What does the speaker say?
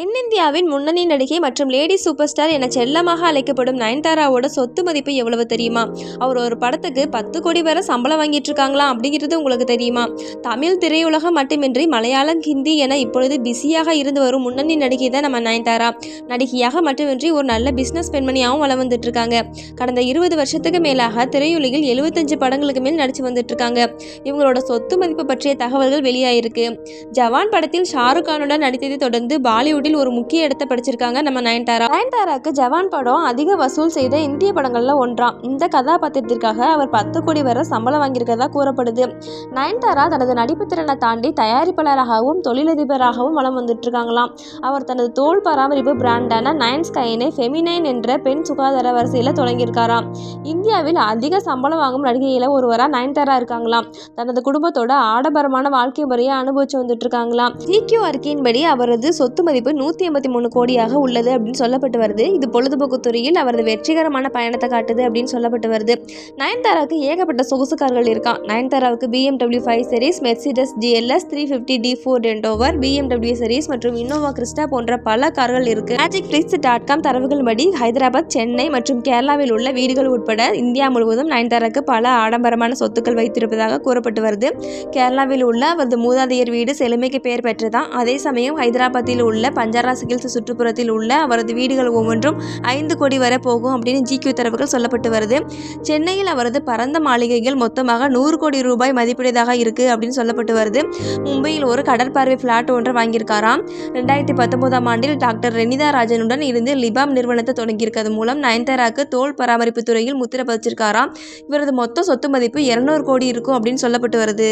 தென்னிந்தியாவின் முன்னணி நடிகை மற்றும் லேடி சூப்பர் ஸ்டார் என செல்லமாக அழைக்கப்படும் நயன்தாராவோட சொத்து மதிப்பு எவ்வளவு தெரியுமா? அவர் ஒரு படத்துக்கு 10 கோடி வரை சம்பளம் வாங்கிட்டு இருக்காங்களாம் அப்படிங்கிறது உங்களுக்கு தெரியுமா? தமிழ் திரையுலகம் மட்டுமின்றி மலையாளம், ஹிந்தி என இப்பொழுது பிஸியாக இருந்து வரும் முன்னணி நடிகை தான் நம்ம நயன்தாரா. நடிகையாக மட்டுமின்றி ஒரு நல்ல பிசினஸ் பெண்மணியாகவும் வளம் வந்துட்டு இருக்காங்க. கடந்த 20 வருஷத்துக்கு மேலாக திரையுலகில் 75 படங்களுக்கு மேல் நடிச்சு வந்துட்டு இருக்காங்க. இவங்களோட சொத்து மதிப்பு பற்றிய தகவல்கள் வெளியாயிருக்கு. ஜவான் படத்தில் ஷாருக் கானுடன் நடித்ததை தொடர்ந்து பாலிவுட் ஒரு முக்கிய இடத்தை படிச்சிருக்காங்க நம்ம நயன்தாரா. நயன்தாராக்கு ஜவான் படம் அதிக வசூல் செய்த இந்திய படங்கள்ல ஒன்றாம். இந்த கதாபாத்திரத்திற்காக அவர் 10 கோடி வரை சம்பளம் வாங்கியிருக்கிறதா கூறப்படுது. நயன்தாரா தனது நடிப்பு திறனை தாண்டி தயாரிப்பாளராகவும் தொழிலதிபராகவும் வலம் வந்துட்டு இருக்காங்களாம். அவர் தனது தோல் பராமரிப்பு பிராண்டான நயன்ஸ்கைனை ஃபெமினைன் என்ற பெண் சுகாதார வரிசையில தொடங்கியிருக்காராம். இந்தியாவில் அதிக சம்பளம் வாங்கும் நடிகையில ஒருவரா நயன்தாரா இருக்காங்களாம். தனது குடும்பத்தோட ஆடம்பரமான வாழ்க்கை முறையை அனுபவிச்சு வந்துட்டு இருக்காங்களாம். GQ அறிக்கையின்படி அவரது சொத்து மதிப்பு 183 கோடியாக உள்ளது அப்படின்னு சொல்லப்பட்டு வருது. இது பொழுதுபோக்கு துறையில் அவரது வெற்றிகரமான பயணத்தை காட்டுது அப்படின்னு சொல்லப்பட்டு வருது. நயன்தாராவுக்கு ஏகப்பட்ட சொகுசு கார்கள் இருக்கான். நயன்தாராவுக்கு BMW 5 series, Mercedes GLS 350 D4 ரெண்டோவர், BMW series மற்றும் இன்னோவா கிறிஸ்டா போன்ற பல கார்கள் இருக்கு. magicflix.com தரவுகள் படி ஹைதராபாத், சென்னை மற்றும் கேரளாவில் உள்ள வீடுகள் உட்பட இந்தியா முழுவதும் நயன்தாராவுக்கு பல ஆடம்பரமான சொத்துக்கள் வைத்திருப்பதாக கூறப்பட்டு வருது. கேரளாவில் உள்ள அவரது மூதாதையர் வீடு செழுமைக்கு பெயர் பெற்றதான். அதே சமயம் ஹைதராபாத்தில் உள்ள பஞ்சாரா சிகில்ஸ் சுற்றுப்புறத்தில் உள்ள அவரது வீடுகள் ஒவ்வொன்றும் 5 கோடி வரை போகும் அப்படின்னு GQ தரவுகள் சொல்லப்பட்டு வருது. சென்னையில் அவரது பரந்த மாளிகைகள் மொத்தமாக 100 கோடி ரூபாய் மதிப்புடையதாக இருக்கு அப்படின்னு சொல்லப்பட்டு வருது. மும்பையில் ஒரு கடற்பார்வை பிளாட் ஒன்றை வாங்கியிருக்காராம். 2019ஆம் ஆண்டில் டாக்டர் ரெனிதா ராஜனுடன் இருந்து லிபாம் நிறுவனத்தை தொடங்கியிருக்கிறது மூலம் நயன்தாராக்கு தோல் பராமரிப்பு துறையில் முத்திரை பதிச்சிருக்காராம். இவரது மொத்த சொத்து மதிப்பு 200 கோடி இருக்கும் அப்படின்னு சொல்லப்பட்டு வருது.